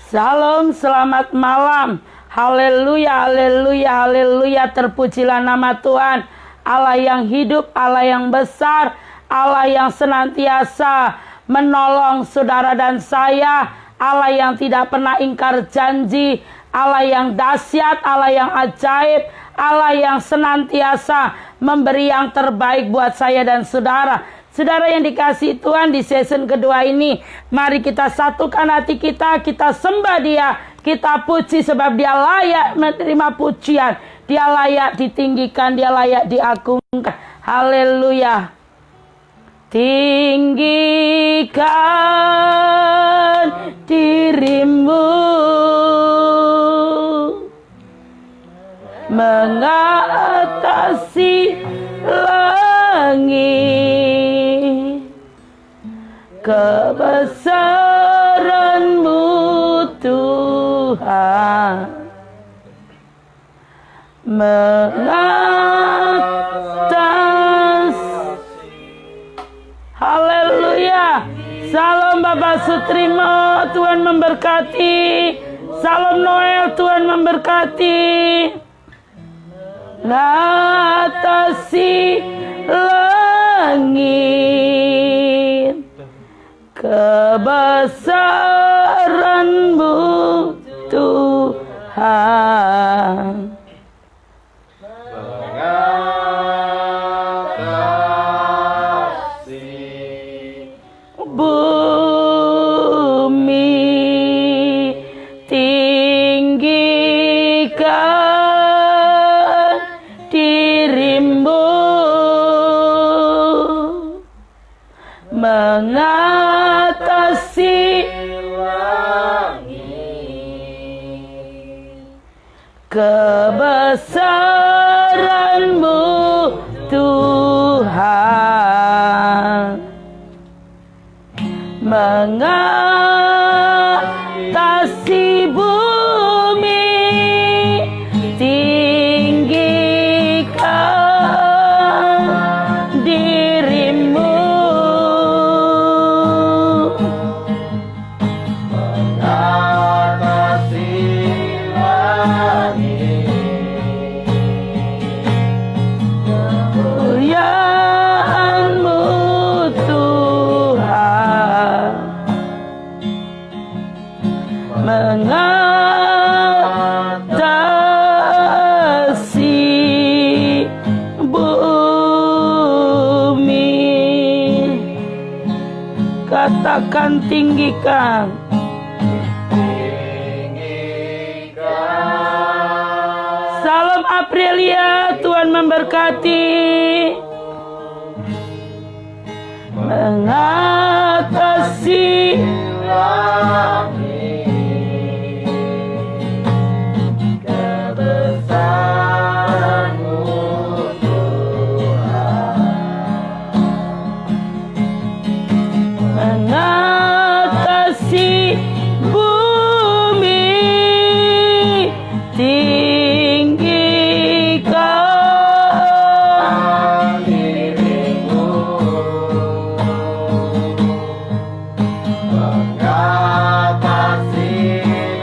Salam, selamat malam. Haleluya, haleluya, haleluya. Terpujilah nama Tuhan, Allah yang hidup, Allah yang besar, Allah yang senantiasa menolong saudara dan saya, Allah yang tidak pernah ingkar janji, Allah yang dahsyat, Allah yang ajaib, Allah yang senantiasa memberi yang terbaik buat saya dan saudara. Saudara yang dikasihi Tuhan, di season kedua ini, mari kita satukan hati kita, kita sembah Dia, kita puji sebab Dia layak menerima pujian, Dia layak ditinggikan, Dia layak diagungkan. Haleluya. Tinggikan dirimu mengatasi langit, kebesaran-Mu Tuhan mengatas. Haleluya. Salam Bapak Sutrimo, Tuhan memberkati. Salam Noel, Tuhan memberkati. Mengatasi langit, kebesaran-Mu Tuhan mengatasi bumi. Tinggikan dirimu mengatasi langit, kebesaran-Mu Tuhan mengatasi bumi. Tinggikan dirimu mengatasi langit, kemuliaan-Mu Tuhan mengatasi bumi. Katakan tinggikan. Salam Aprilia, Tuhan memberkati. Mengatasi langit, kebesaran-Mu Tuhan mengatasi bumi. Tinggikan dirimu mengatasi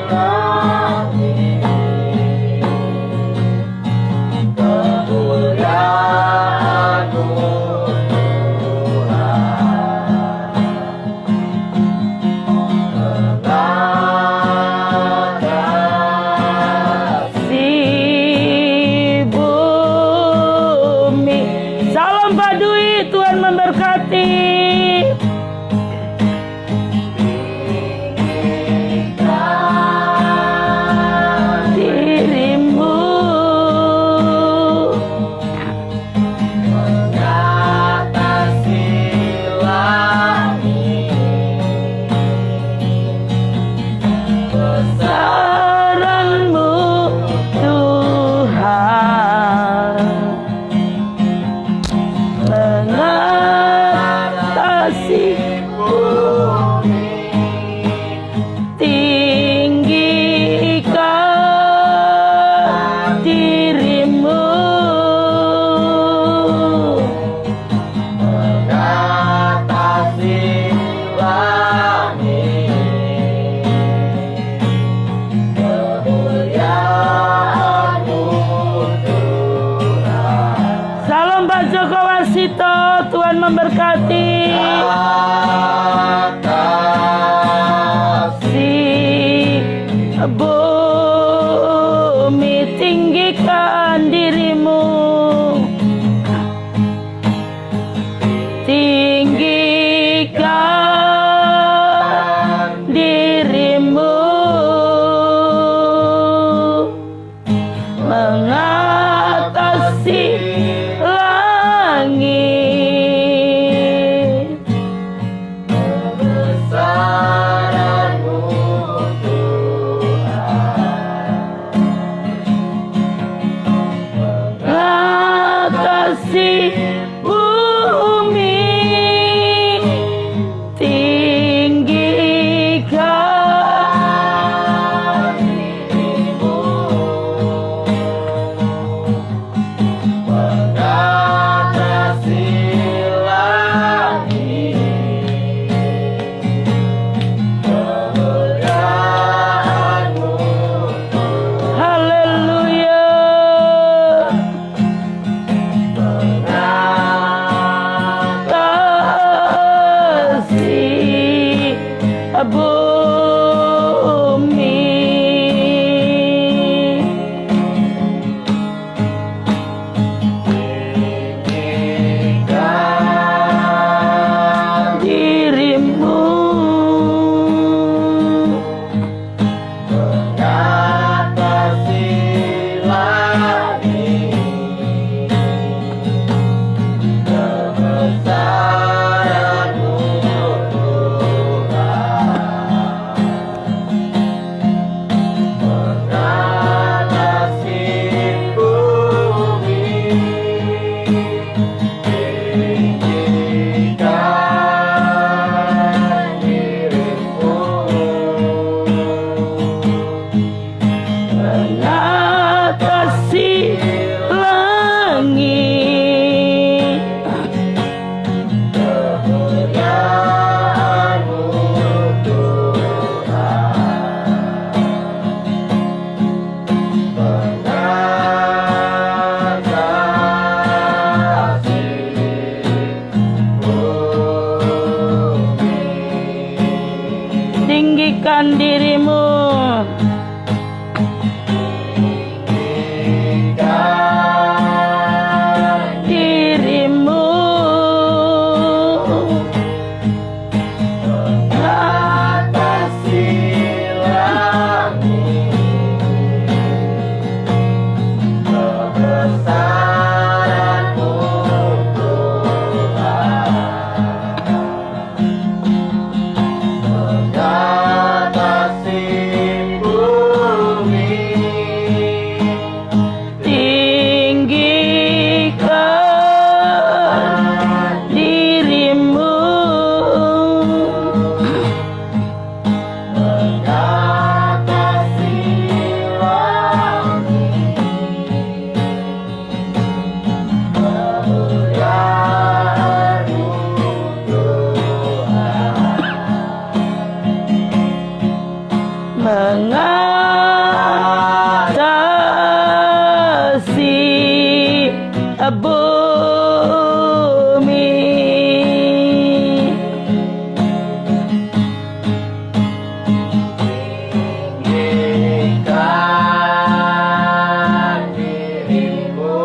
langit, kemuliaan-Mu Tuhan tinggikan dirimu. Mengatasi bumi, tinggikan dirimu.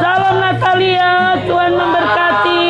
Salam Natalia, Tuhan memberkati.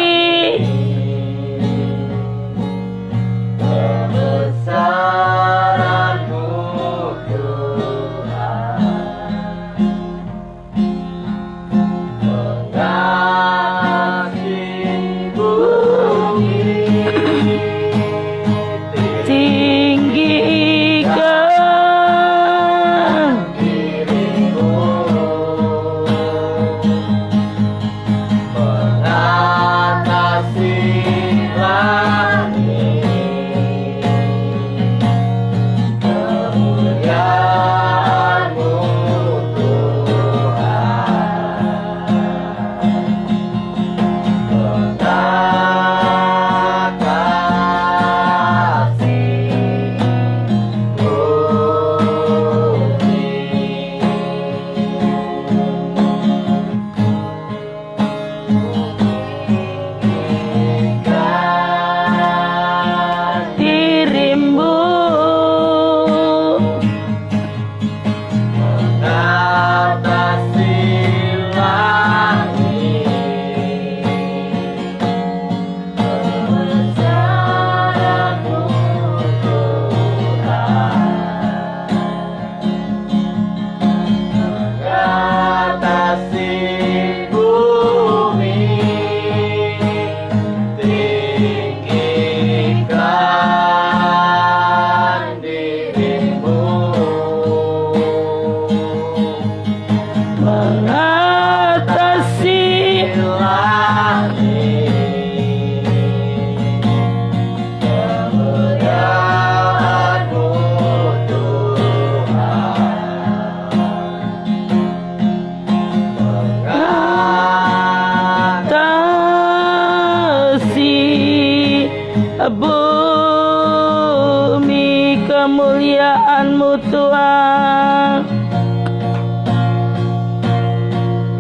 bumi kemuliaan-Mu Tuhan.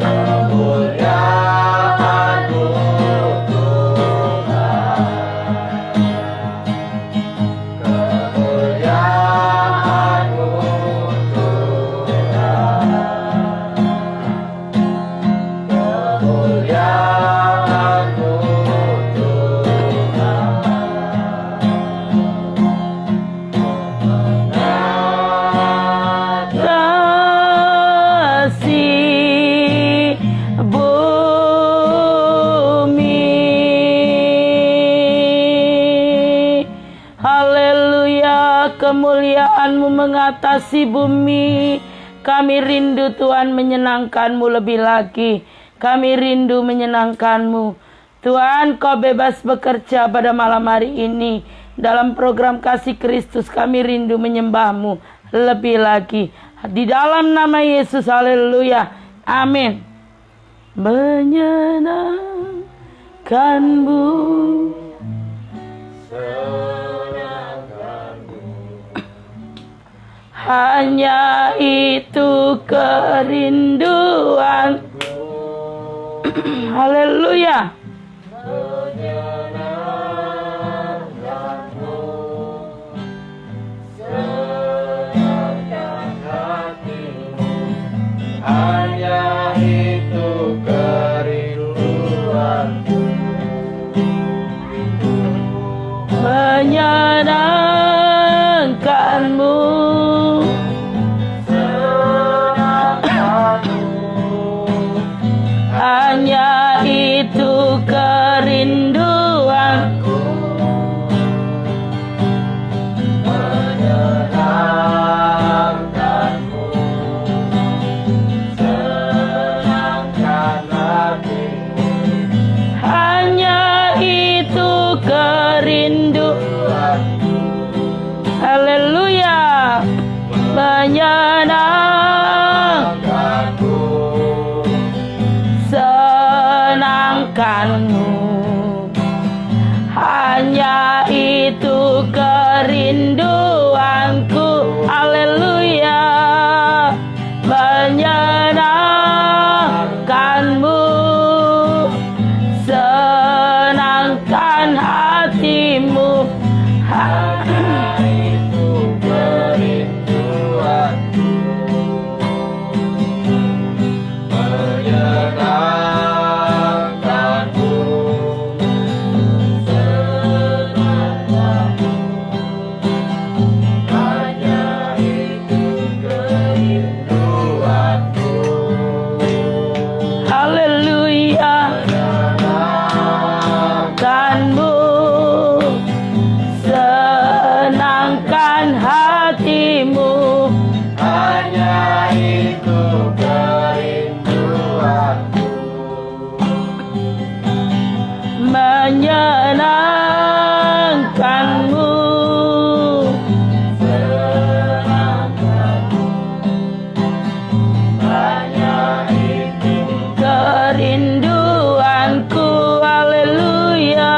Kemuliaan-Mu Tuhan. Kemuliaan-Mu Tuhan. Kemuliaan-Mu kemuliaan-Mu mengatasi bumi. Kami rindu Tuhan menyenangkan-Mu lebih lagi. Kami rindu menyenangkan-Mu. Tuhan, Kau bebas bekerja pada malam hari ini. Dalam program Kasih Kristus kami rindu menyembah-Mu lebih lagi. Di dalam nama Yesus, haleluya. Amin. Menyenangkan-Mu, hanya itu kerinduan. Haleluya. menyenangkanmu, senangkan hatimu, hanya itu kerinduanku. Menyenangkanmu, hanya itu kerinduanku. Menyenangkanmu, senangkan hatimu, Hanya itu kerinduanku. Haleluya. Menyenangkanmu, senangkanmu, hanya itu kerinduanku. Haleluya. Menyenangkanmu, senangkan hatimu, hanya itu kerinduanku. Menyenangkanmu, senangkanmu, hanya itu kerinduanku. haleluya. Menyenangkanmu, senangkan hatimu, Hanya itu kerinduanku. menyenangkanmu, Senangkanmu, hanya itu kerinduanku. Haleluya.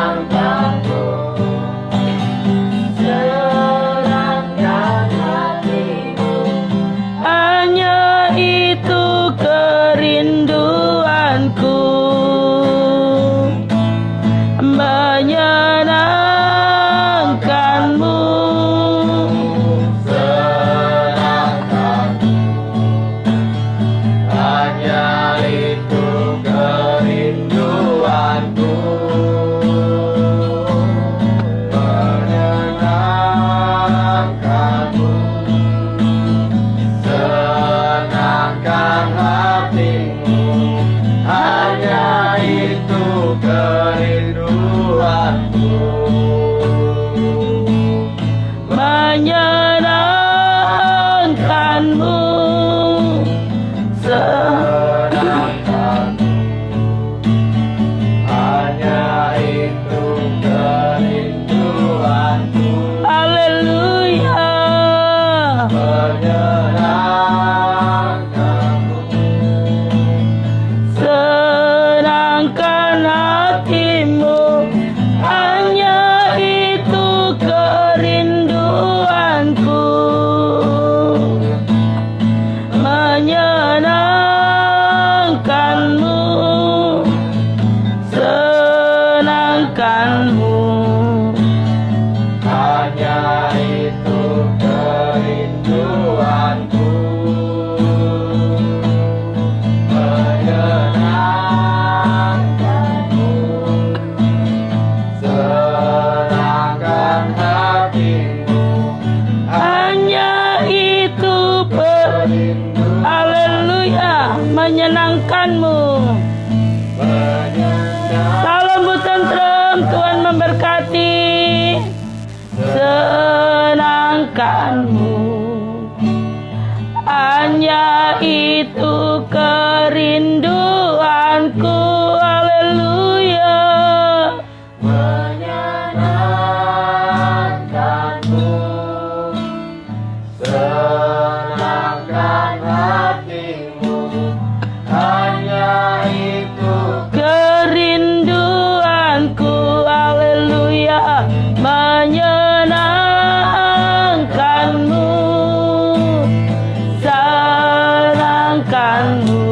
menyenangkanmu, senangkan hatimu, Hanya itu kerinduanku. Menyenangkanmu, senangkanmu, hanya itu kerinduanku. Menyenangkanmu, senangkan hatimu, hanya itu kerinduanku. menyenangkanmu, Senangkanmu, hanya itu kerinduanku. haleluya. Menyenangkanmu, Senangkan hatimu, hanya itu kerinduanku. Menyenangkanmu, senangkanmu, hanya itu kerinduanku. Menyenangkanmu, senangkan hatimu, hanya itu kerinduanku. haleluya. Menyenangkanmu. Salam tentrem, Tuhan memberkati. Senangkanmu, hanya itu kerinduanku. Haleluya. Menyenangkanmu, senangkan hatimu, hanya itu Kerinduanku. Haleluya. Menyenangkanmu, senangkanmu,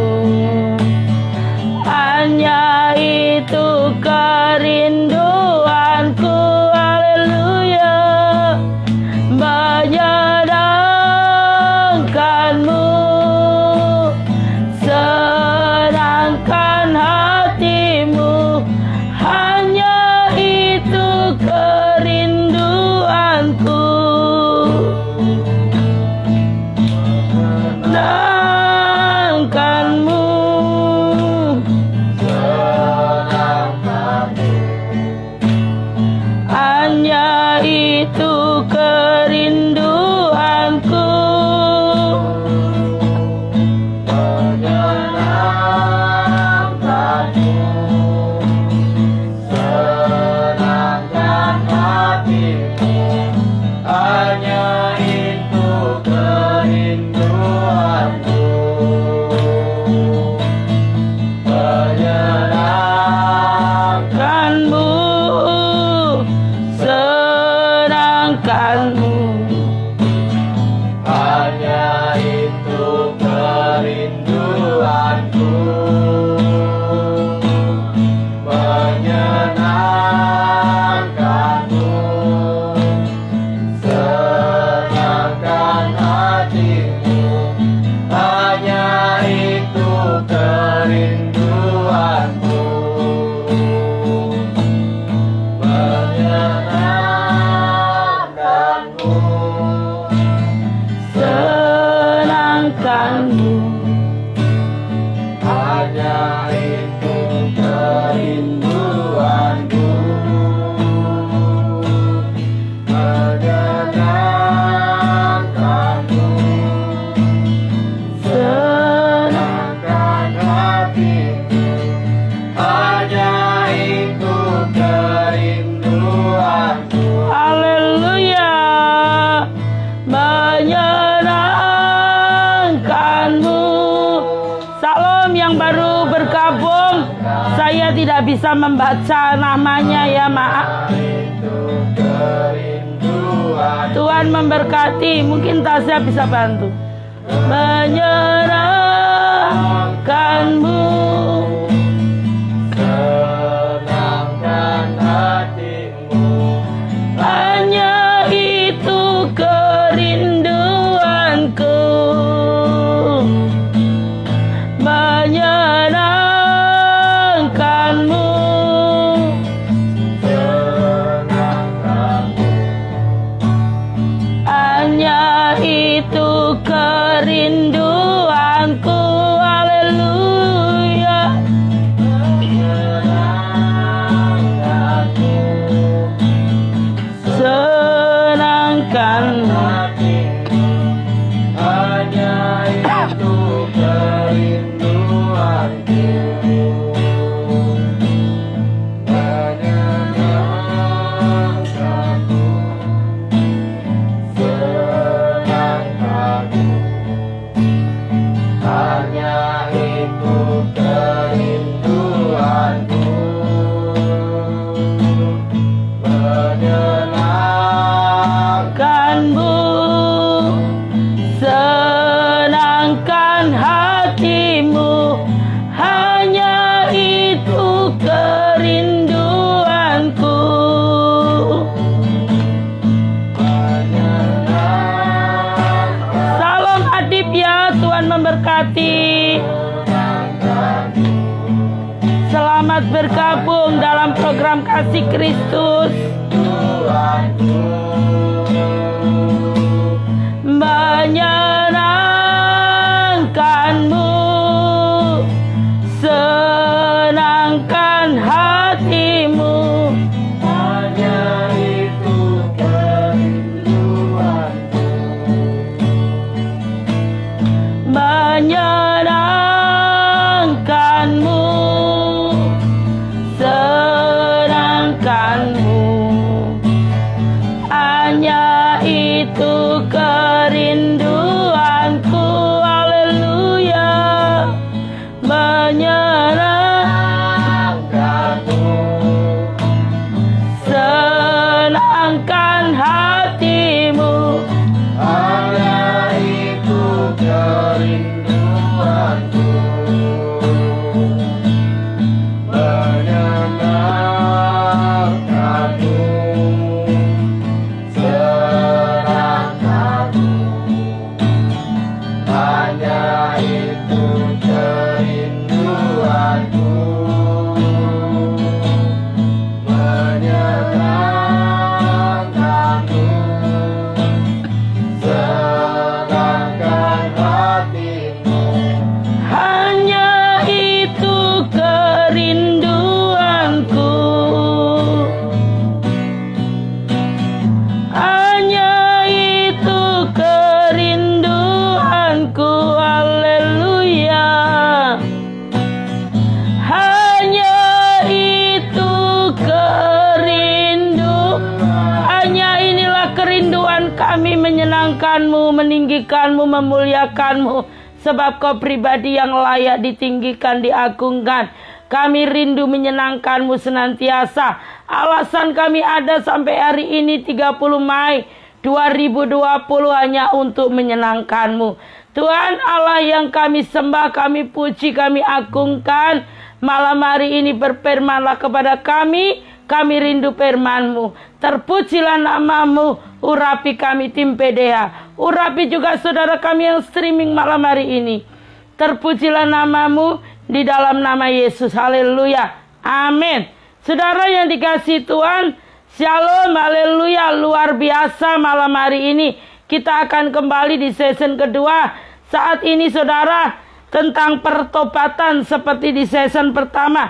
hanya itu kerinduanku, menyenangkanmu, senangkan hatimu, hanya itu kerinduanku. Haleluya, menyenangkanmu. Salam yang baru bergabung, saya tidak bisa membaca namanya ya, maaf. Tuhan memberkati, mungkin Tasya bisa bantu. Menyenangkanmu, Senangkan hatimu, hanya itu kerinduanku. Menyenangkanmu, senangkanmu, hanya itu kerinduanku. Haleluya, menyenangkanmu, senangkan hatimu, hanya itu kerinduanku, menyenangkanmu, senangkanmu, hanya itu kerinduanku, kanmu, senangkan hatimu, hanya itu kerinduanku. Salam Adib ya, Tuhan memberkati. Selamat bergabung dalam program Kasih Kristus. Menyenangkanmu, senangkan hatimu, hanya itu kerinduanku, menyenangkanmu, senangkanmu, hanya itu kerinduanku. Haleluya, menyenangkanmu, senangkan hatimu, hanya itu kerinduanku, menyenangkanmu, senangkanmu, hanya itu kerinduanku, menyenangkanmu, senangkan hatimu, hanya itu kerinduanku, hanya itu kerinduanku. Haleluya, hanya itu hanya inilah kerinduan kami, menyenangkanmu, meninggikanmu, memuliakanmu. Sebab kau pribadi yang layak ditinggikan, diagungkan. Kami rindu menyenangkanmu senantiasa. Alasan kami ada sampai hari ini 30 Mei 2020 hanya untuk menyenangkanmu. Tuhan Allah yang kami sembah, kami puji, kami agungkan. Malam hari ini berfirmanlah kepada kami. Kami rindu firman-Mu. Terpujilah nama-Mu. Urapi kami tim PDH. Urapi juga saudara kami yang streaming malam hari ini. Terpujilah nama-Mu di dalam nama Yesus. Haleluya. Amin. Saudara yang dikasihi Tuhan, shalom, haleluya. Luar biasa malam hari ini. Kita akan kembali di season kedua. saat ini saudara tentang pertobatan seperti di season pertama.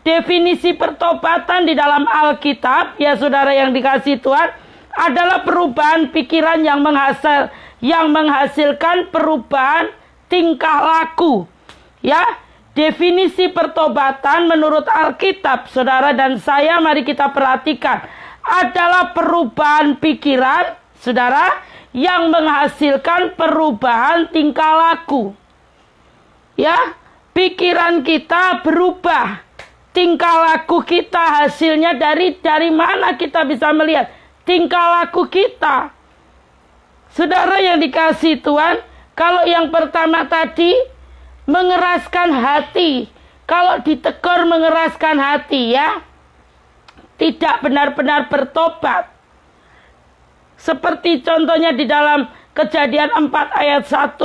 Definisi pertobatan di dalam Alkitab, ya saudara yang dikasihi Tuhan, adalah perubahan pikiran yang menghasilkan perubahan tingkah laku. Ya, definisi pertobatan menurut Alkitab, saudara dan saya, mari kita perhatikan, adalah perubahan pikiran, saudara, yang menghasilkan perubahan tingkah laku. Ya, pikiran kita berubah, tingkah laku kita hasilnya dari mana kita bisa melihat tingkah laku kita. Saudara yang dikasihi Tuhan, kalau yang pertama tadi mengeraskan hati, kalau ditegur mengeraskan hati, ya, tidak benar-benar bertobat. Seperti contohnya di dalam Kejadian 4 ayat 1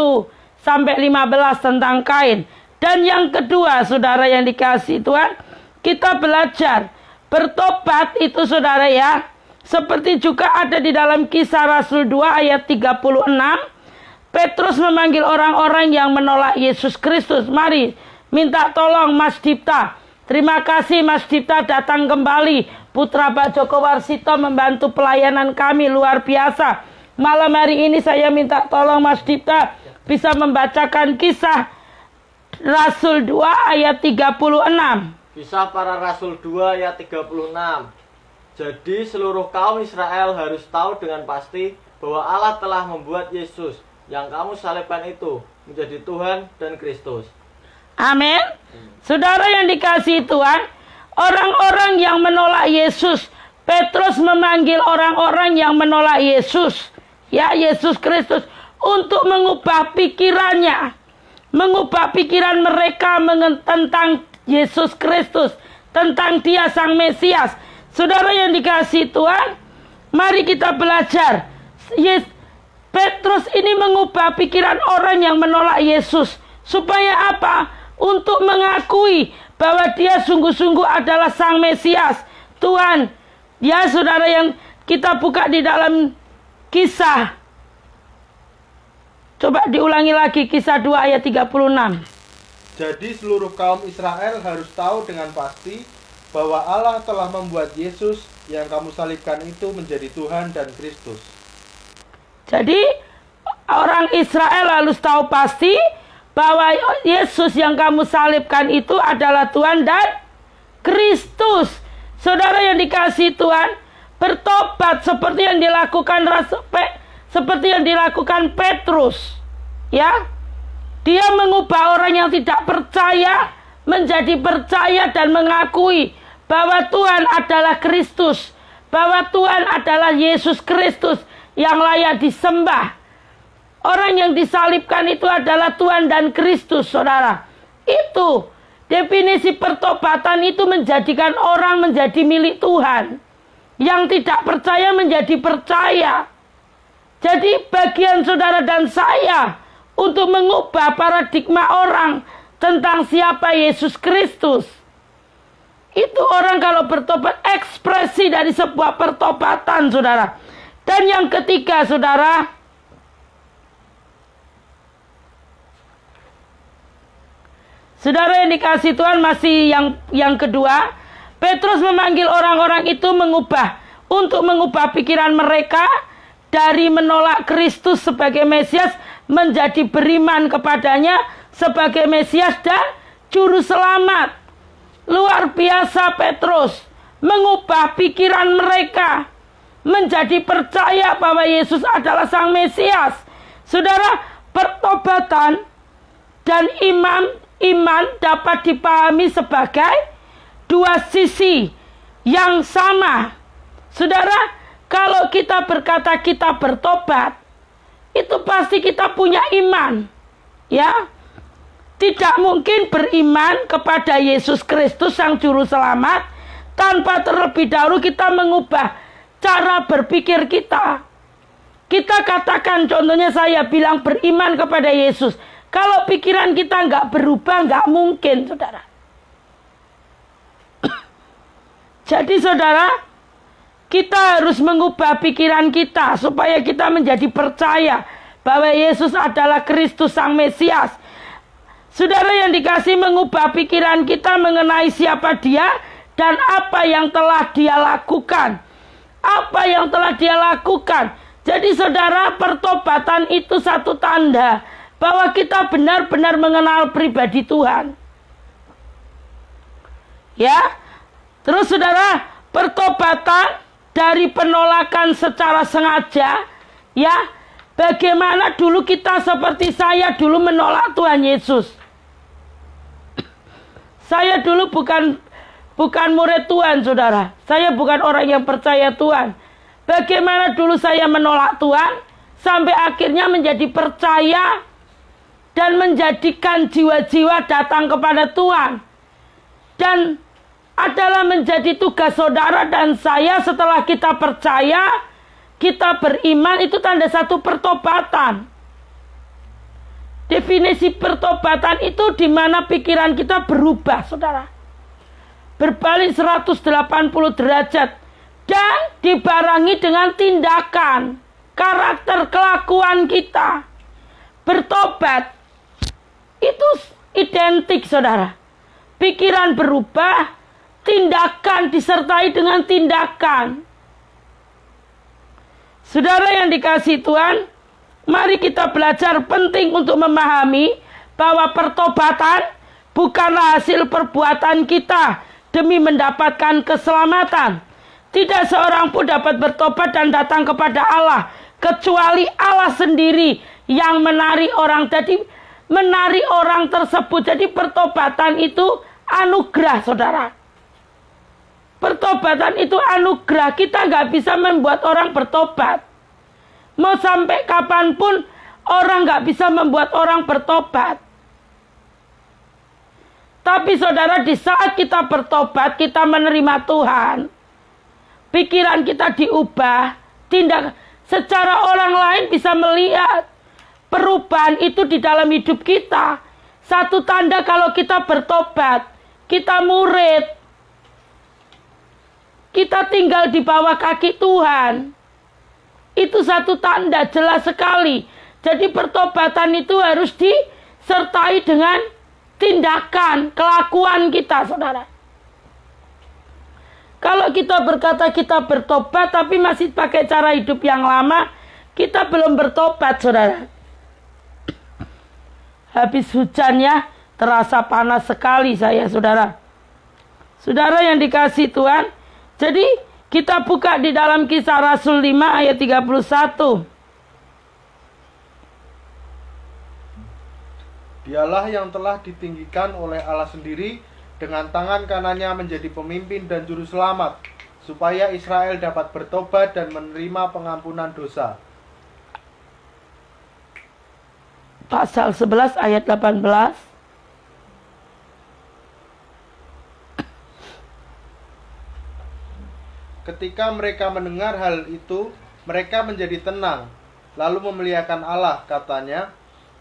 sampai 15 tentang Kain. Dan yang kedua, saudara yang dikasihi Tuhan, kita belajar bertobat itu, saudara, ya, seperti juga ada di dalam Kisah Rasul 2 ayat 36. Petrus memanggil orang-orang yang menolak Yesus Kristus. Mari minta tolong Mas Dipta. Terima kasih Mas Dipta datang kembali. Putra Pak Joko Warsito membantu pelayanan kami luar biasa. Malam hari ini saya minta tolong Mas Dipta bisa membacakan Kisah Rasul 2 ayat 36. Kisah para Rasul 2 ayat 36. Jadi seluruh kaum Israel harus tahu dengan pasti bahwa Allah telah membuat Yesus yang kamu salibkan itu menjadi Tuhan dan Kristus. Amin. Saudara yang dikasihi Tuhan, orang-orang yang menolak Yesus, Petrus memanggil orang-orang yang menolak Yesus, ya, Yesus Kristus, untuk mengubah pikirannya. Mengubah pikiran mereka tentang Yesus Kristus, tentang Dia Sang Mesias. Saudara yang dikasihi Tuhan, mari kita belajar. Petrus ini mengubah pikiran orang yang menolak Yesus. Supaya apa? Untuk mengakui bahwa Dia sungguh-sungguh adalah Sang Mesias, Tuhan. Ya, saudara yang kita buka di dalam Kisah. Coba diulangi lagi Kisah 2 ayat 36. Jadi seluruh kaum Israel harus tahu dengan pasti bahwa Allah telah membuat Yesus yang kamu salibkan itu menjadi Tuhan dan Kristus. Jadi orang Israel harus tahu pasti bahwa Yesus yang kamu salibkan itu adalah Tuhan dan Kristus. Saudara yang dikasihi Tuhan, bertobat seperti yang dilakukan seperti yang dilakukan Petrus, ya, dia mengubah orang yang tidak percaya menjadi percaya dan mengakui bahwa Tuhan adalah Kristus, bahwa Tuhan adalah Yesus Kristus yang layak disembah. Orang yang disalibkan itu adalah Tuhan dan Kristus, saudara. Itu definisi pertobatan, itu menjadikan orang menjadi milik Tuhan. Yang tidak percaya menjadi percaya. Jadi bagian saudara dan saya untuk mengubah paradigma orang tentang siapa Yesus Kristus. Itu orang kalau bertobat, ekspresi dari sebuah pertobatan, saudara. Dan yang ketiga, saudara, saudara yang dikasihi Tuhan, masih yang kedua, Petrus memanggil orang-orang itu untuk mengubah pikiran mereka dari menolak Kristus sebagai Mesias menjadi beriman kepadanya sebagai Mesias dan Juru Selamat. Luar biasa Petrus mengubah pikiran mereka menjadi percaya bahwa Yesus adalah Sang Mesias. Saudara, pertobatan dan iman dapat dipahami sebagai dua sisi yang sama. Saudara, kalau kita berkata kita bertobat, itu pasti kita punya iman. Ya, tidak mungkin beriman kepada Yesus Kristus Sang Juru Selamat tanpa terlebih dahulu kita mengubah cara berpikir kita. Kita katakan, contohnya saya bilang beriman kepada Yesus. Kalau pikiran kita nggak berubah, nggak mungkin, saudara. Jadi saudara, kita harus mengubah pikiran kita supaya kita menjadi percaya bahwa Yesus adalah Kristus Sang Mesias. Saudara yang dikasih, mengubah pikiran kita mengenai siapa Dia dan apa yang telah Dia lakukan. Apa yang telah Dia lakukan. Jadi saudara, pertobatan itu satu tanda bahwa kita benar-benar mengenal pribadi Tuhan. Ya. Terus saudara, pertobatan dari penolakan secara sengaja, ya. Bagaimana dulu kita seperti saya dulu menolak Tuhan Yesus. Saya dulu bukan murid Tuhan, saudara. Saya bukan orang yang percaya Tuhan. Bagaimana dulu saya menolak Tuhan sampai akhirnya menjadi percaya dan menjadikan jiwa-jiwa datang kepada Tuhan. Dan adalah menjadi tugas saudara dan saya setelah kita percaya, kita beriman, itu tanda satu pertobatan. Definisi pertobatan itu di mana pikiran kita berubah, saudara. Berbalik 180 derajat. Dan dibarengi dengan tindakan, karakter, kelakuan kita. Bertobat. Itu identik, saudara. Pikiran berubah, tindakan disertai dengan tindakan. Saudara yang dikasihi Tuhan, mari kita belajar penting untuk memahami bahwa pertobatan bukanlah hasil perbuatan kita demi mendapatkan keselamatan. Tidak seorang pun dapat bertobat dan datang kepada Allah kecuali Allah sendiri yang menarik orang. Jadi menarik orang tersebut. Jadi pertobatan itu anugerah, saudara. Pertobatan itu anugerah. Kita nggak bisa membuat orang bertobat. Mau sampai kapanpun orang nggak bisa membuat orang bertobat. Tapi saudara, di saat kita bertobat, kita menerima Tuhan. Pikiran kita diubah. Tindak secara orang lain bisa melihat perubahan itu di dalam hidup kita. Satu tanda kalau kita bertobat, kita murid. Kita tinggal di bawah kaki Tuhan. Itu satu tanda jelas sekali. Jadi pertobatan itu harus disertai dengan tindakan, kelakuan kita, saudara. Kalau kita berkata kita bertobat tapi masih pakai cara hidup yang lama, kita belum bertobat, saudara. Habis hujannya terasa panas sekali saya, saudara. Saudara yang dikasihi Tuhan, jadi kita buka di dalam Kisah Rasul 5 ayat 31. Dialah yang telah ditinggikan oleh Allah sendiri, dengan tangan kanannya menjadi pemimpin dan juru selamat, supaya Israel dapat bertobat dan menerima pengampunan dosa. Pasal 11 ayat 18. Ketika mereka mendengar hal itu, mereka menjadi tenang, lalu memuliakan Allah, katanya.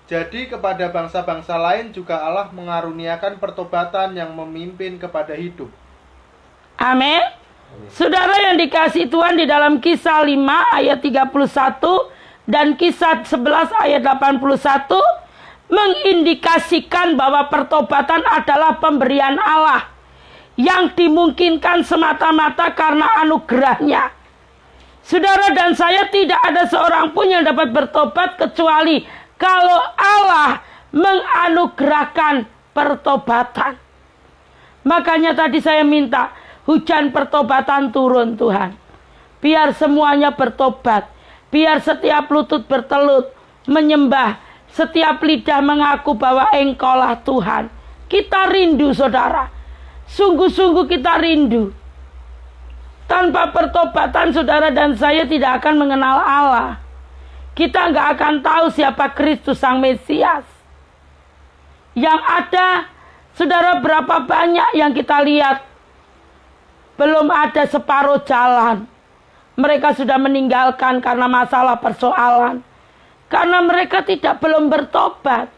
Jadi kepada bangsa-bangsa lain juga Allah mengaruniakan pertobatan yang memimpin kepada hidup. Amin. Saudara yang dikasihi Tuhan, di dalam Kisah 5 ayat 31 dan Kisah 11 ayat 81 mengindikasikan bahwa pertobatan adalah pemberian Allah yang dimungkinkan semata-mata karena anugerahnya. Saudara dan saya, tidak ada seorang pun yang dapat bertobat kecuali kalau Allah menganugerahkan pertobatan. Makanya tadi saya minta hujan pertobatan turun, Tuhan. Biar semuanya bertobat. Biar setiap lutut bertelut menyembah. Setiap lidah mengaku bahwa Engkaulah Tuhan. Kita rindu, saudara. Sungguh-sungguh kita rindu. Tanpa pertobatan, saudara dan saya tidak akan mengenal Allah. Kita nggak akan tahu siapa Kristus Sang Mesias. Yang ada, saudara, berapa banyak yang kita lihat belum ada separuh jalan. Mereka sudah meninggalkan karena masalah persoalan. Karena mereka belum bertobat.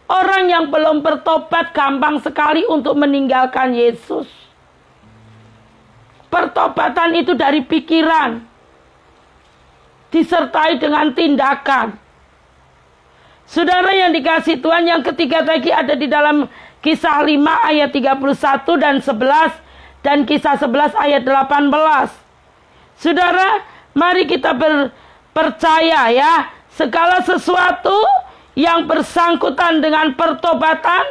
Orang yang belum bertobat gampang sekali untuk meninggalkan Yesus. Pertobatan itu dari pikiran, disertai dengan tindakan. Saudara yang dikasih Tuhan, yang ketiga tadi ada di dalam Kisah 5 ayat 31 dan 11 dan Kisah 11 ayat 18. Saudara, mari kita percaya ya, segala sesuatu yang bersangkutan dengan pertobatan,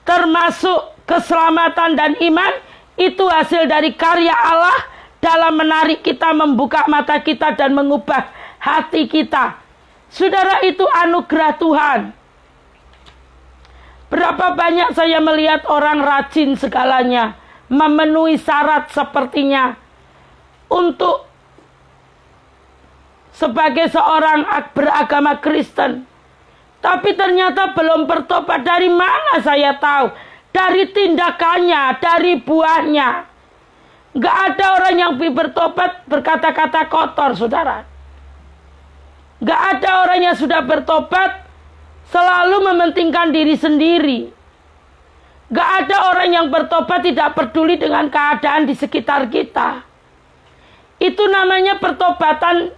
termasuk keselamatan dan iman, itu hasil dari karya Allah dalam menarik kita, membuka mata kita dan mengubah hati kita. Saudara, itu anugerah Tuhan. Berapa banyak saya melihat orang rajin segalanya, memenuhi syarat sepertinya untuk sebagai seorang beragama Kristen, tapi ternyata belum bertobat. Dari mana saya tahu? Dari tindakannya, dari buahnya. Gak ada orang yang bertobat berkata-kata kotor, saudara. Gak ada orang yang sudah bertobat selalu mementingkan diri sendiri. Gak ada orang yang bertobat tidak peduli dengan keadaan di sekitar kita. Itu namanya pertobatan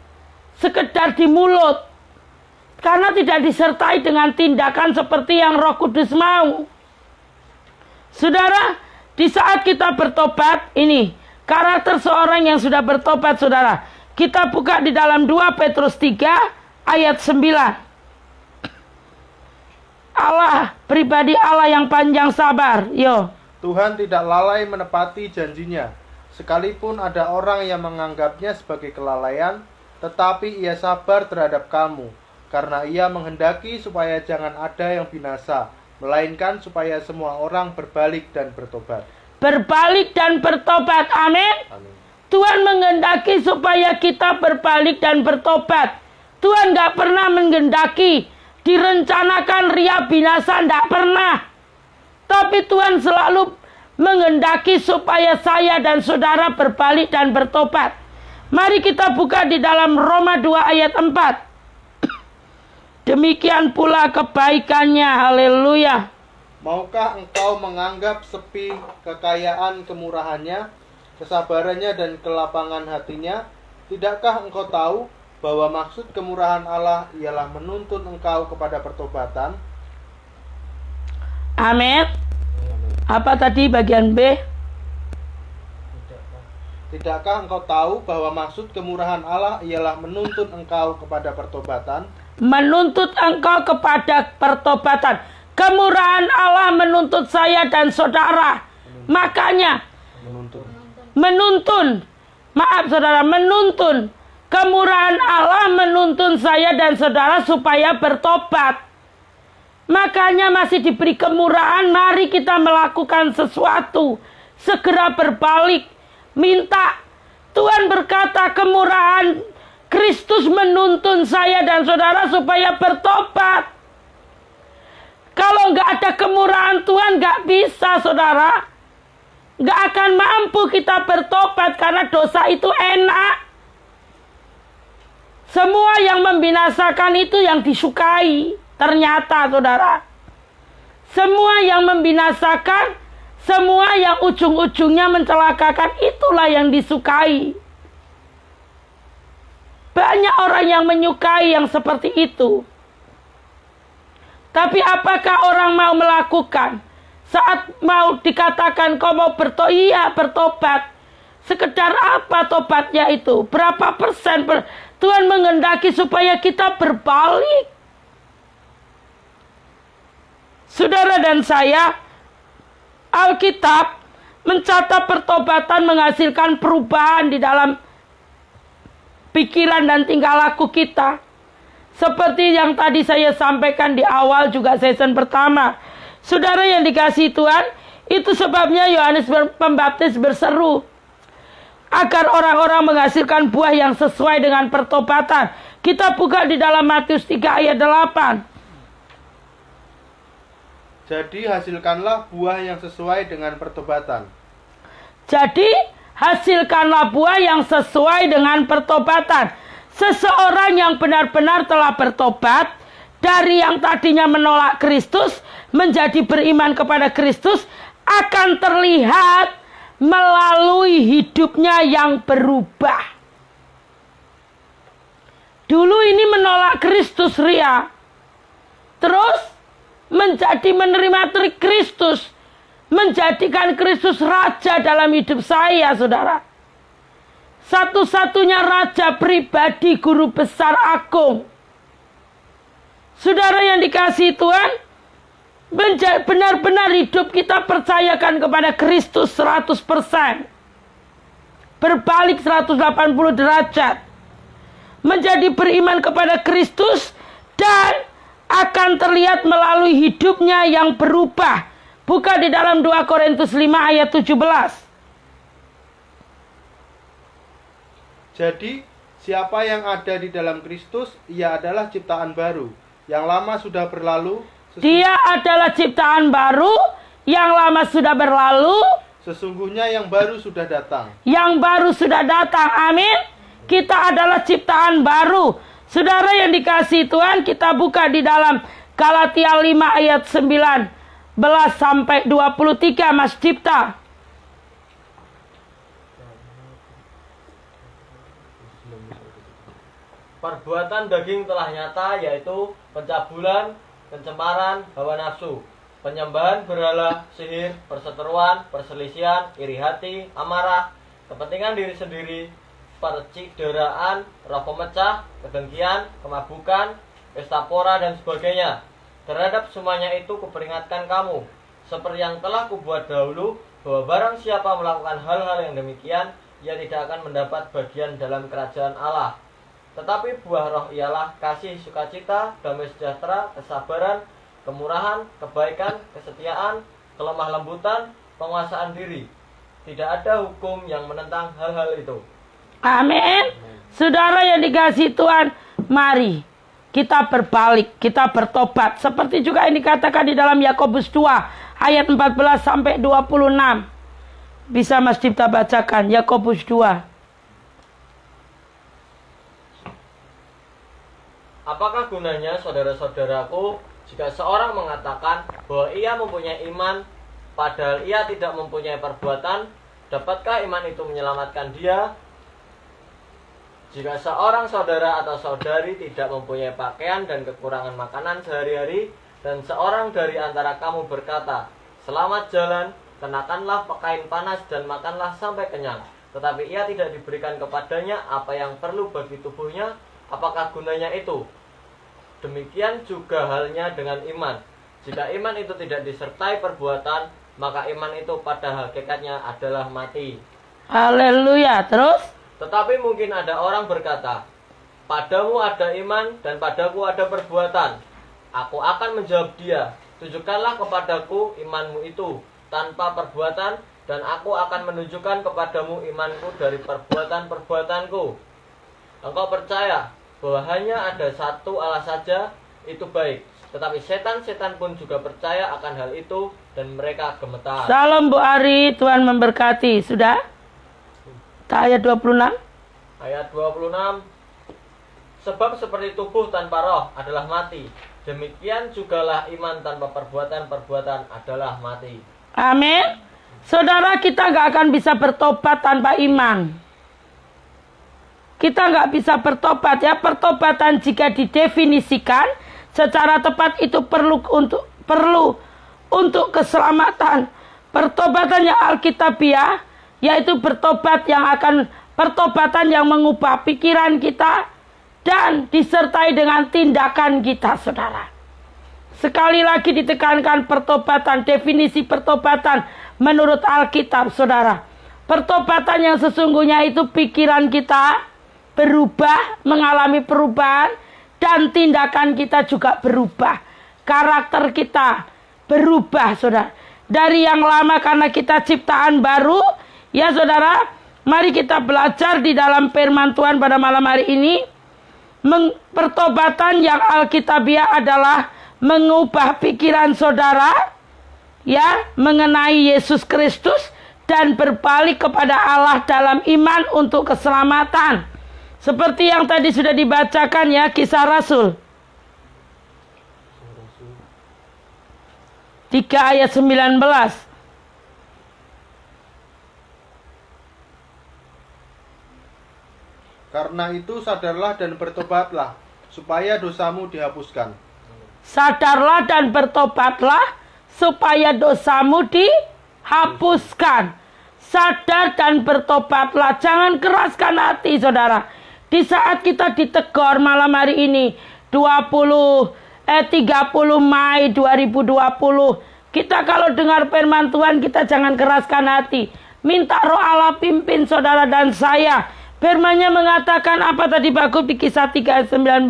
sekedar di mulut, karena tidak disertai dengan tindakan seperti yang Roh Kudus mau. Saudara, di saat kita bertobat, ini karakter seorang yang sudah bertobat, saudara. Kita buka di dalam 2 Petrus 3 ayat 9. Allah, pribadi Allah yang panjang sabar. Yo. Tuhan tidak lalai menepati janjinya, sekalipun ada orang yang menganggapnya sebagai kelalaian, tetapi ia sabar terhadap kamu, karena ia menghendaki supaya jangan ada yang binasa, melainkan supaya semua orang berbalik dan bertobat. Berbalik dan bertobat, amin. Amin. Tuhan menghendaki supaya kita berbalik dan bertobat. Tuhan gak pernah menghendaki direncanakan ria binasa, gak pernah. Tapi Tuhan selalu menghendaki supaya saya dan saudara berbalik dan bertobat. Mari kita buka di dalam Roma 2 ayat 4. Demikian pula kebaikannya, haleluya. Maukah engkau menganggap sepi kekayaan kemurahannya, kesabarannya dan kelapangan hatinya? Tidakkah engkau tahu bahwa maksud kemurahan Allah ialah menuntun engkau kepada pertobatan? Amin. Apa tadi bagian B? Tidakkah engkau tahu bahwa maksud kemurahan Allah ialah menuntun engkau kepada pertobatan? Menuntut engkau kepada pertobatan. Kemurahan Allah menuntut saya dan saudara. Makanya menuntun. Maaf saudara, menuntun. Kemurahan Allah menuntun saya dan saudara supaya bertobat. Makanya masih diberi kemurahan, mari kita melakukan sesuatu. Segera berbalik. Minta. Tuhan berkata kemurahan Kristus menuntun saya dan saudara supaya bertobat. Kalau nggak ada kemurahan Tuhan, nggak bisa, saudara. Nggak akan mampu kita bertobat karena dosa itu enak. Semua yang membinasakan itu yang disukai. Ternyata, saudara. Semua yang membinasakan, semua yang ujung-ujungnya mencelakakan, itulah yang disukai. Banyak orang yang menyukai yang seperti itu. Tapi apakah orang mau melakukan? Saat mau dikatakan kau mau bertobat, iya bertobat. Sekedar apa tobatnya itu? Berapa persen? Tuhan menghendaki supaya kita berbalik. Saudara dan saya, Alkitab mencatat pertobatan menghasilkan perubahan di dalam pikiran dan tingkah laku kita. Seperti yang tadi saya sampaikan di awal juga season pertama. Saudara yang dikasihi Tuhan, itu sebabnya Yohanes Pembaptis berseru agar orang-orang menghasilkan buah yang sesuai dengan pertobatan. Kita buka di dalam Matius 3 ayat 8. Jadi hasilkanlah buah yang sesuai dengan pertobatan. Jadi hasilkanlah buah yang sesuai dengan pertobatan. Seseorang yang benar-benar telah bertobat dari yang tadinya menolak Kristus menjadi beriman kepada Kristus akan terlihat melalui hidupnya yang berubah. Dulu ini menolak Kristus ria. Terus menjadi menerima Kristus, menjadikan Kristus raja dalam hidup saya, saudara. Satu-satunya raja pribadi, guru besar agung. Saudara yang dikasihi Tuhan, benar-benar hidup kita percayakan kepada Kristus 100%. Berbalik 180 derajat. Menjadi beriman kepada Kristus dan akan terlihat melalui hidupnya yang berubah. Buka di dalam 2 Korintus 5 ayat 17. Jadi, siapa yang ada di dalam Kristus, ia adalah ciptaan baru. Yang lama sudah berlalu. Dia adalah ciptaan baru, yang lama sudah berlalu. Sesungguhnya yang baru sudah datang. Yang baru sudah datang, amin. Kita adalah ciptaan baru. Saudara yang dikasihi Tuhan, kita buka di dalam Galatia 5 ayat 19 sampai 23, Mas Cipta. Perbuatan daging telah nyata, yaitu pencabulan, pencemaran, hawa nafsu, penyembahan berhala, sihir, perseteruan, perselisihan, iri hati, amarah, kepentingan diri sendiri, percideraan, roh pemecah, kedengkian, kemabukan, pesta pora, dan sebagainya. Terhadap semuanya itu kuperingatkan kamu, seperti yang telah kubuat dahulu, bahwa barang siapa melakukan hal-hal yang demikian, ia tidak akan mendapat bagian dalam kerajaan Allah. Tetapi buah roh ialah kasih, sukacita, damai sejahtera, kesabaran, kemurahan, kebaikan, kesetiaan, kelemah lembutan, penguasaan diri. Tidak ada hukum yang menentang hal-hal itu. Amin. Saudara yang dikasihi Tuhan, mari kita berbalik, kita bertobat. Seperti juga ini dikatakan di dalam Yakobus 2 ayat 14 sampai 26. Bisa Mas Cipta bacakan Yakobus 2. Apakah gunanya, saudara-saudaraku, jika seorang mengatakan bahwa ia mempunyai iman, padahal ia tidak mempunyai perbuatan? Dapatkah iman itu menyelamatkan dia? Jika seorang saudara atau saudari tidak mempunyai pakaian dan kekurangan makanan sehari-hari, dan seorang dari antara kamu berkata, "Selamat jalan, kenakanlah pakaian panas dan makanlah sampai kenyang," tetapi ia tidak diberikan kepadanya apa yang perlu bagi tubuhnya, apakah gunanya itu? Demikian juga halnya dengan iman. Jika iman itu tidak disertai perbuatan, maka iman itu pada hakikatnya adalah mati. Haleluya. Terus? Tetapi mungkin ada orang berkata, "Padamu ada iman dan padaku ada perbuatan." Aku akan menjawab dia, "Tunjukkanlah kepadaku imanmu itu tanpa perbuatan, dan aku akan menunjukkan kepadamu imanku dari perbuatan-perbuatanku." Engkau percaya bahwa hanya ada satu Allah saja, itu baik. Tetapi setan-setan pun juga percaya akan hal itu, dan mereka gemetar. Salam Bu Ari, Tuhan memberkati. Sudah? Ayat 26. Ayat 26. Sebab seperti tubuh tanpa roh adalah mati, demikian jugalah iman tanpa perbuatan-perbuatan adalah mati. Amin. Saudara, kita nggak akan bisa bertobat tanpa iman. Kita nggak bisa bertobat ya. Pertobatan jika didefinisikan secara tepat itu perlu untuk keselamatan. Pertobatan yang alkitabiah yaitu pertobatan yang mengubah pikiran kita dan disertai dengan tindakan kita, saudara. Sekali lagi ditekankan pertobatan, definisi pertobatan menurut Alkitab, saudara. Pertobatan yang sesungguhnya itu pikiran kita berubah, mengalami perubahan, dan tindakan kita juga berubah. Karakter kita berubah, saudara. Dari yang lama karena kita ciptaan baru, ya saudara, mari kita belajar di dalam firman Tuhan pada malam hari ini. Pertobatan yang alkitabiah adalah mengubah pikiran saudara, ya, mengenai Yesus Kristus, dan berbalik kepada Allah dalam iman untuk keselamatan. Seperti yang tadi sudah dibacakan ya, Kisah Rasul 3 ayat 19. Karena itu sadarlah dan bertobatlah, supaya dosamu dihapuskan. Sadarlah dan bertobatlah supaya dosamu dihapuskan. Sadar dan bertobatlah. Jangan keraskan hati, saudara. Di saat kita ditegur malam hari ini 30 Mei 2020, kita kalau dengar firman Tuhan, kita jangan keraskan hati. Minta Roh Allah pimpin saudara dan saya. Firman-Nya mengatakan apa tadi Pak Gub di Kisah 3 ayat 19?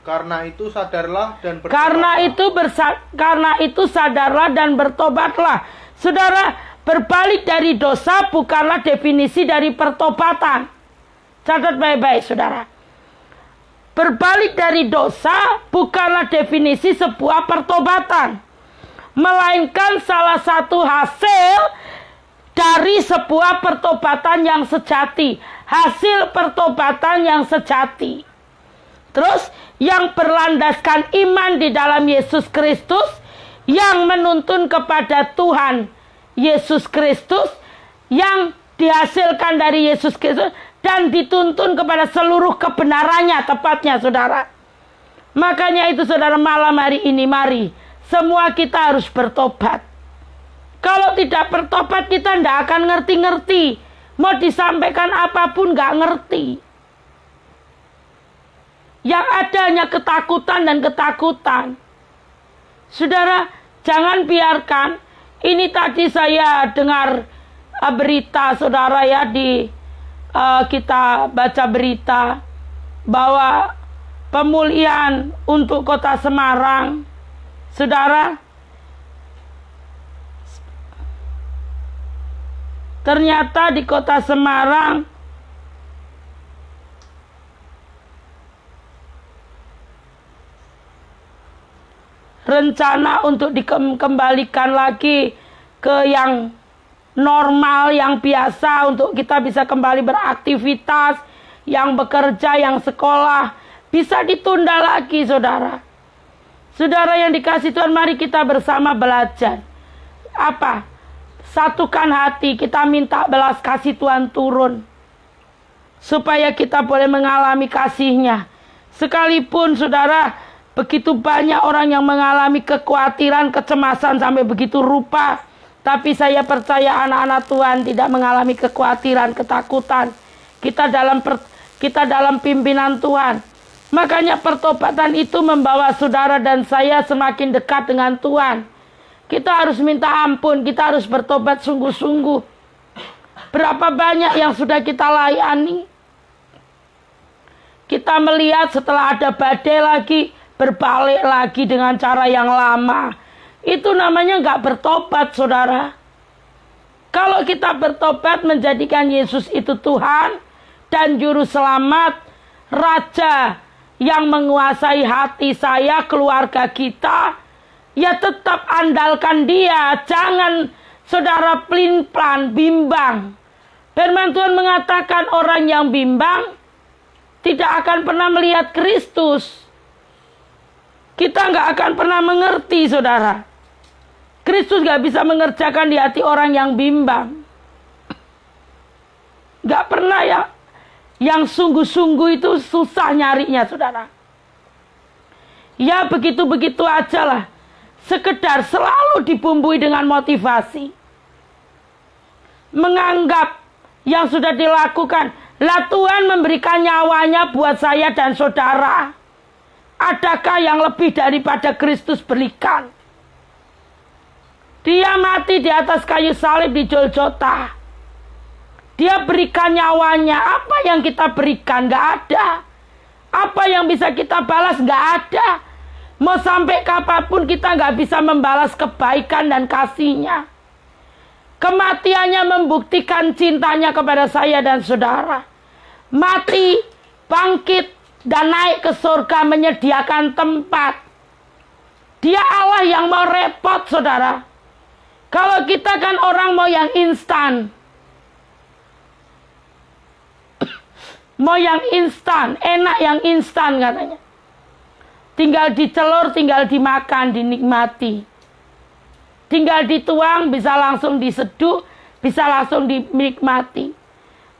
Karena itu sadarlah dan bertobatlah. Karena itu sadarlah dan bertobatlah. Saudara, berbalik dari dosa bukanlah definisi dari pertobatan. Catat baik-baik, saudara. Berbalik dari dosa bukanlah definisi sebuah pertobatan, melainkan salah satu hasil dari sebuah pertobatan yang sejati. Hasil pertobatan yang sejati. Terus, yang berlandaskan iman di dalam Yesus Kristus, yang menuntun kepada Tuhan Yesus Kristus, yang dihasilkan dari Yesus Kristus, dan dituntun kepada seluruh kebenarannya, tepatnya saudara. Makanya itu saudara, malam hari ini mari semua kita harus bertobat. Kalau tidak bertobat kita tidak akan ngerti-ngerti. Mau disampaikan apapun gak ngerti. Yang ada hanya ketakutan dan ketakutan. Saudara, jangan biarkan. Ini tadi saya dengar berita saudara ya, kita baca berita bahwa pemulihan untuk kota Semarang, saudara, ternyata di kota Semarang rencana untuk dikembalikan lagi ke yang normal, yang biasa, untuk kita bisa kembali beraktivitas, yang bekerja, yang sekolah, bisa ditunda lagi, saudara. Saudara yang dikasih Tuhan, mari kita bersama belajar. Apa? Satukan hati, kita minta belas kasih Tuhan turun, supaya kita boleh mengalami kasih-Nya. Sekalipun, saudara, begitu banyak orang yang mengalami kekhawatiran, kecemasan sampai begitu rupa, tapi saya percaya anak-anak Tuhan tidak mengalami kekhawatiran, ketakutan. Kita dalam pimpinan Tuhan. Makanya pertobatan itu membawa saudara dan saya semakin dekat dengan Tuhan. Kita harus minta ampun, kita harus bertobat sungguh-sungguh. Berapa banyak yang sudah kita layani. Kita melihat setelah ada badai lagi, berbalik lagi dengan cara yang lama. Itu namanya nggak bertobat, saudara. Kalau kita bertobat menjadikan Yesus itu Tuhan dan Juru Selamat, Raja yang menguasai hati saya, keluarga kita, ya tetap andalkan Dia. Jangan saudara pelin-pelan, bimbang. Firman Tuhan mengatakan orang yang bimbang tidak akan pernah melihat Kristus. Kita nggak akan pernah mengerti, saudara. Kristus nggak bisa mengerjakan di hati orang yang bimbang. Nggak pernah ya. Yang sungguh-sungguh itu susah nyarinya, saudara. Ya begitu-begitu aja lah. Sekedar selalu dibumbui dengan motivasi. Menganggap yang sudah dilakukan. Lah Tuhan memberikan nyawanya buat saya dan saudara. Adakah yang lebih daripada Kristus berikan? Dia mati di atas kayu salib di Golgota. Dia berikan nyawanya. Apa yang kita berikan? Gak ada. Apa yang bisa kita balas? Gak ada. Mau sampai kapanpun kita gak bisa membalas kebaikan dan kasih-Nya. Kematiannya membuktikan cintanya kepada saya dan saudara. Mati, bangkit, dan naik ke surga menyediakan tempat. Dia Allah yang mau repot, saudara. Kalau kita kan orang mau yang instan. Mau yang instan, enak yang instan katanya. Tinggal dicelur, tinggal dimakan, dinikmati. Tinggal dituang, bisa langsung diseduh, bisa langsung dinikmati.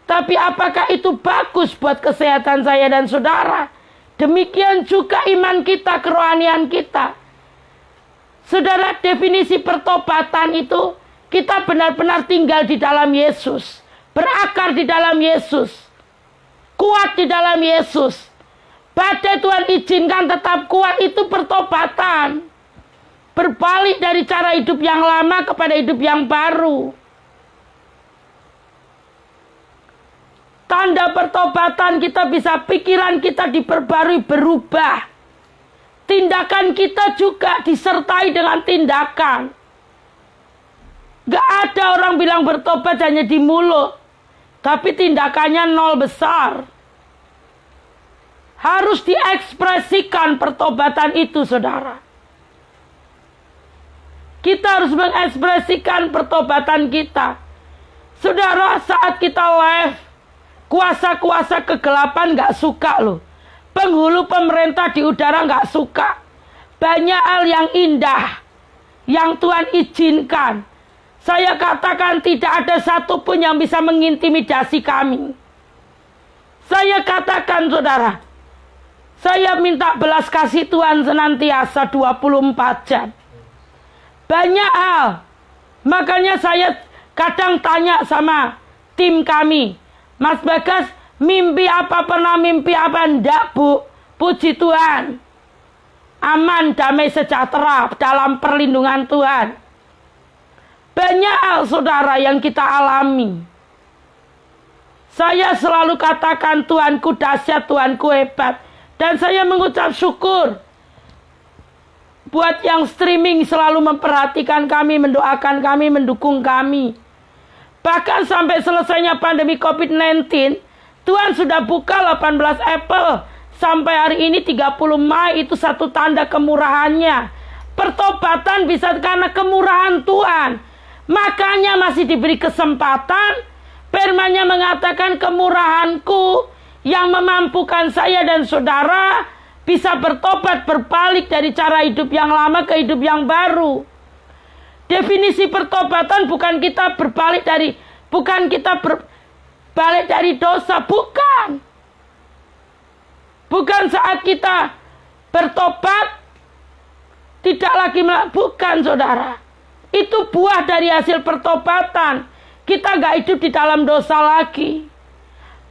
Tapi apakah itu bagus buat kesehatan saya dan saudara? Demikian juga iman kita, kerohanian kita. Saudara, definisi pertobatan itu kita benar-benar tinggal di dalam Yesus, berakar di dalam Yesus, kuat di dalam Yesus. Badai Tuhan izinkan tetap kuat, itu pertobatan. Berbalik dari cara hidup yang lama kepada hidup yang baru. Tanda pertobatan kita bisa pikiran kita diperbarui, berubah. Tindakan kita juga disertai dengan tindakan. Gak ada orang bilang bertobat hanya di mulut, tapi tindakannya nol besar. Harus diekspresikan pertobatan itu, saudara. Kita harus mengekspresikan pertobatan kita. Saudara, saat kita live, kuasa-kuasa kegelapan gak suka loh. Penghulu pemerintah di udara gak suka. Banyak hal yang indah yang Tuhan izinkan. Saya katakan tidak ada satupun yang bisa mengintimidasi kami. Saya katakan, saudara, saya minta belas kasih Tuhan senantiasa 24 jam. Banyak hal. Makanya saya kadang tanya sama tim kami, Mas Bagas, mimpi apa, pernah mimpi apa? Enggak, Bu. Puji Tuhan. Aman, damai, sejahtera dalam perlindungan Tuhan. Banyak hal, saudara, yang kita alami. Saya selalu katakan Tuhanku dahsyat, Tuhanku hebat. Dan saya mengucap syukur buat yang streaming selalu memperhatikan kami, mendoakan kami, mendukung kami. Bahkan sampai selesainya pandemi COVID-19, Tuhan sudah buka 18 April. Sampai hari ini 30 Mei, itu satu tanda kemurahannya. Pertobatan bisa karena kemurahan Tuhan. Makanya masih diberi kesempatan. Firman-Nya mengatakan kemurahanku yang memampukan saya dan saudara bisa bertobat, berbalik dari cara hidup yang lama ke hidup yang baru. Definisi pertobatan bukan kita berbalik dari dosa, bukan. Bukan saat kita bertobat tidak lagi bukan, saudara. Itu buah dari hasil pertobatan. Kita gak hidup di dalam dosa lagi.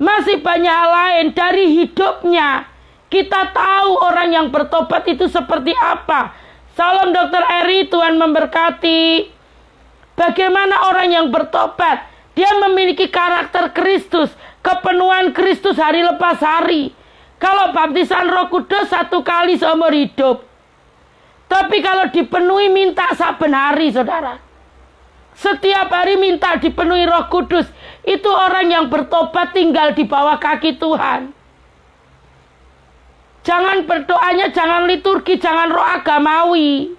Masih banyak hal lain dari hidupnya. Kita tahu orang yang bertobat itu seperti apa. Salam Dr. Eri, Tuhan memberkati. Bagaimana orang yang bertobat? Dia memiliki karakter Kristus, kepenuhan Kristus hari lepas hari. Kalau baptisan Roh Kudus 1 kali seumur hidup. Tapi kalau dipenuhi minta saben hari, saudara. Setiap hari minta dipenuhi Roh Kudus. Itu orang yang bertobat tinggal di bawah kaki Tuhan. Jangan berdoanya, jangan liturgi, jangan roh agamawi.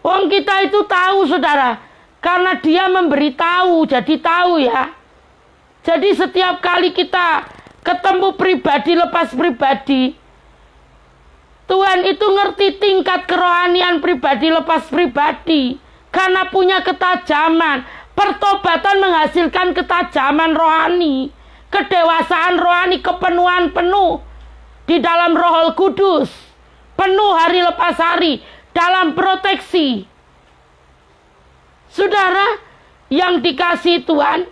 Wong kita itu tahu, saudara. Karena dia memberitahu, jadi tahu ya. Jadi setiap kali kita ketemu pribadi lepas pribadi, Tuhan itu ngerti tingkat kerohanian pribadi lepas pribadi. Karena punya ketajaman. Pertobatan menghasilkan ketajaman rohani, kedewasaan rohani, kepenuhan penuh di dalam Roh Kudus, penuh hari lepas hari dalam proteksi. Saudara yang dikasihi Tuhan,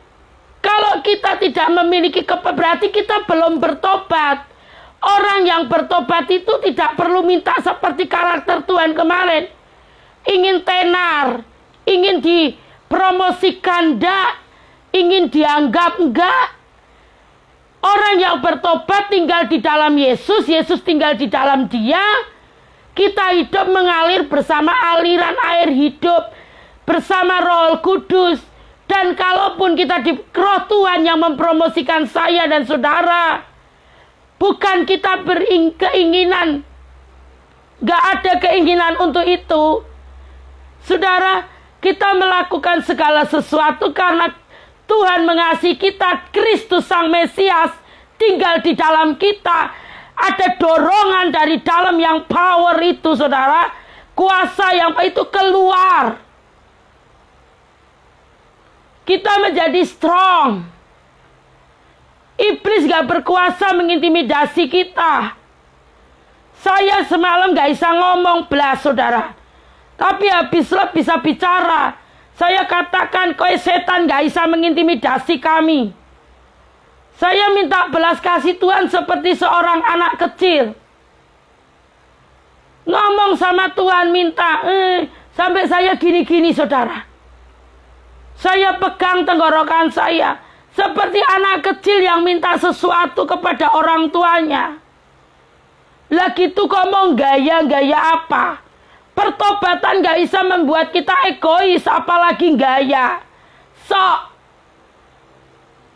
kalau kita tidak memiliki berarti kita belum bertobat. Orang yang bertobat itu tidak perlu minta seperti karakter Tuhan kemarin. Ingin tenar, ingin dipromosikan, enggak. Ingin dianggap, enggak. Orang yang bertobat tinggal di dalam Yesus, Yesus tinggal di dalam dia. Kita hidup mengalir bersama aliran air hidup, bersama Roh Kudus. Dan kalaupun kita di Roh Tuhan yang mempromosikan saya dan saudara, bukan kita berkeinginan, gak ada keinginan untuk itu. Saudara, kita melakukan segala sesuatu karena Tuhan mengasihi kita. Kristus Sang Mesias tinggal di dalam kita. Ada dorongan dari dalam yang power itu, saudara. Kuasa yang itu keluar. Kita menjadi strong. Iblis gak berkuasa mengintimidasi kita. Saya semalam gak bisa ngomong belas, saudara. Tapi habis slap bisa bicara. Saya katakan, kowe setan gak bisa mengintimidasi kami. Saya minta belas kasih Tuhan seperti seorang anak kecil. Ngomong sama Tuhan minta, sampai saya gini-gini saudara. Saya pegang tenggorokan saya. Seperti anak kecil yang minta sesuatu kepada orang tuanya. Lah gitu kok mau gaya-gaya apa? Pertobatan gak bisa membuat kita egois, apalagi gaya.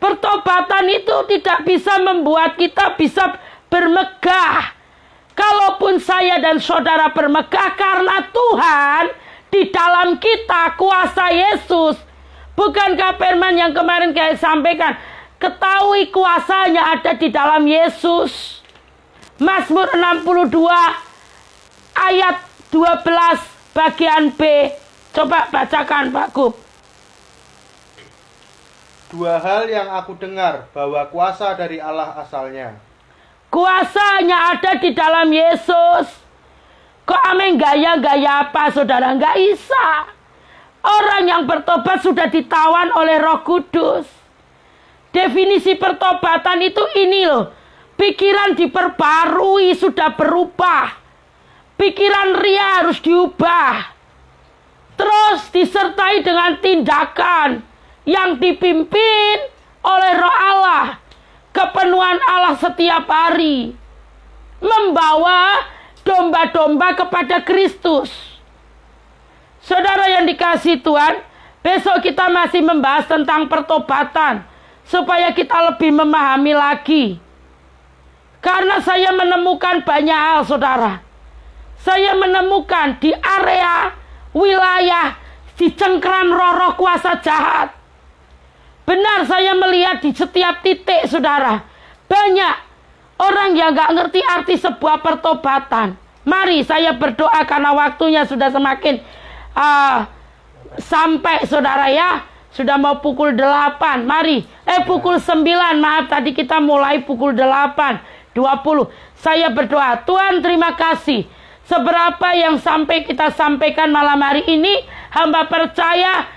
Pertobatan itu tidak bisa membuat kita bisa bermegah. Kalaupun saya dan saudara bermegah karena Tuhan di dalam kita, kuasa Yesus. Bukankah firman yang kemarin saya sampaikan, ketahui kuasanya ada di dalam Yesus. Mazmur 62 ayat 12 bagian B. Coba bacakan Pak Gub. Dua hal yang aku dengar, bahwa kuasa dari Allah asalnya. Kuasanya ada di dalam Yesus. Kok amin gaya-gaya apa saudara? Nggak bisa. Orang yang bertobat sudah ditawan oleh Roh Kudus. Definisi pertobatan itu ini loh. Pikiran diperbarui, sudah berubah. Pikiran ria harus diubah. Terus disertai dengan tindakan yang dipimpin oleh Roh Allah. Kepenuhan Allah setiap hari. Membawa domba-domba kepada Kristus. Saudara yang dikasihi Tuhan, besok kita masih membahas tentang pertobatan. Supaya kita lebih memahami lagi. Karena saya menemukan banyak hal saudara. Saya menemukan di area, wilayah, di cengkram roh-roh kuasa jahat. Benar saya melihat di setiap titik saudara. Banyak orang yang gak ngerti arti sebuah pertobatan. Mari saya berdoa karena waktunya sudah semakin sampai saudara ya. Sudah mau pukul 8. Mari. Pukul 9. Maaf tadi kita mulai pukul 8:20. Saya berdoa. Tuhan terima kasih. Seberapa yang sampai kita sampaikan malam hari ini. Hamba percaya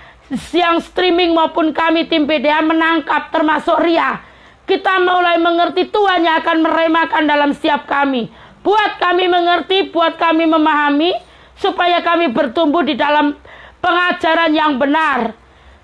yang streaming maupun kami tim PDA menangkap termasuk Ria. Kita mulai mengerti Tuhan yang akan meremakan dalam setiap kami. Buat kami mengerti, buat kami memahami. Supaya kami bertumbuh di dalam pengajaran yang benar.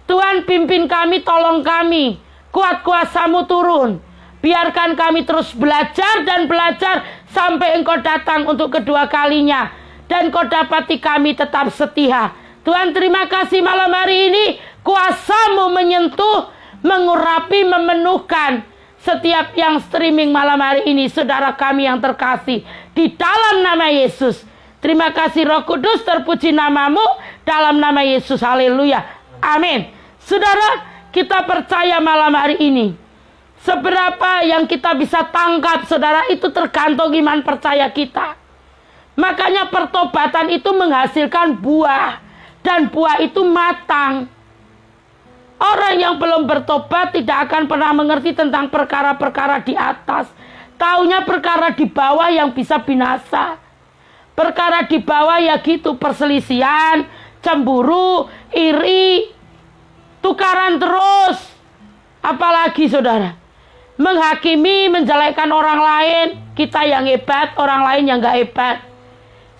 Tuhan pimpin kami, tolong kami. Kuat kuasa-Mu turun. Biarkan kami terus belajar dan belajar sampai Engkau datang untuk kedua kalinya. Dan Kau dapati kami tetap setia. Tuhan terima kasih malam hari ini. Kuasa-Mu menyentuh, mengurapi, memenuhkan setiap yang streaming malam hari ini. Saudara kami yang terkasih. Di dalam nama Yesus. Terima kasih Roh Kudus, terpuji nama-Mu. Dalam nama Yesus, haleluya. Amin. Saudara, kita percaya malam hari ini. Seberapa yang kita bisa tangkap, saudara, itu tergantung iman percaya kita. Makanya pertobatan itu menghasilkan buah. Dan buah itu matang. Orang yang belum bertobat tidak akan pernah mengerti tentang perkara-perkara di atas. Taunya perkara di bawah yang bisa binasa. Perkara di bawah ya gitu, perselisihan, cemburu, iri, tukaran terus. Apalagi saudara, menghakimi, menjelekkan orang lain. Kita yang hebat, orang lain yang gak hebat.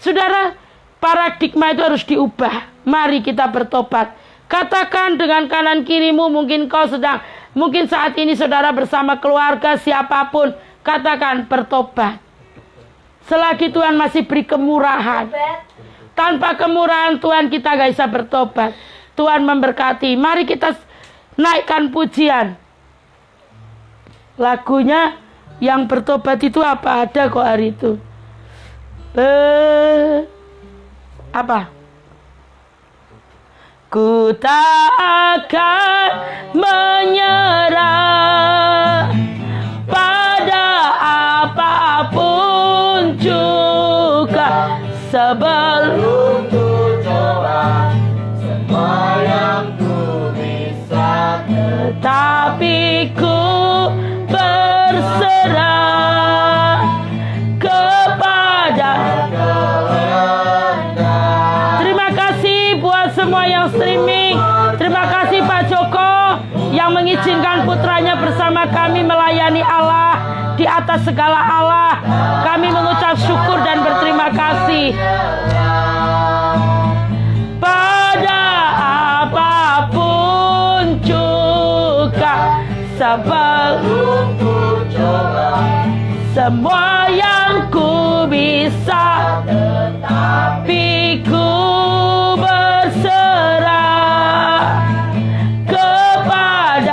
Saudara, paradigma itu harus diubah. Mari kita bertobat. Katakan dengan kanan kirimu, mungkin kau sedang, mungkin saat ini saudara bersama keluarga, siapapun. Katakan bertobat. Selagi Tuhan masih beri kemurahan. Tanpa kemurahan Tuhan kita gak bisa bertobat. Tuhan memberkati. Mari kita naikkan pujian. Lagunya yang bertobat itu apa? Ada kok hari itu. Apa? Ku tak akan menyerah pada apapun juga sebelum ku coba semua yang ku bisa, tetapi ku berserah kepada kehendak. Terima kasih Terima kasih Pak Joko yang mengizinkan putranya bersama kami melayani Allah di atas segala Allah. Kami mengucap syukur dan berterima kasih. Pada apapun juga sebelum ku coba, semua yang ku bisa, tetapi ku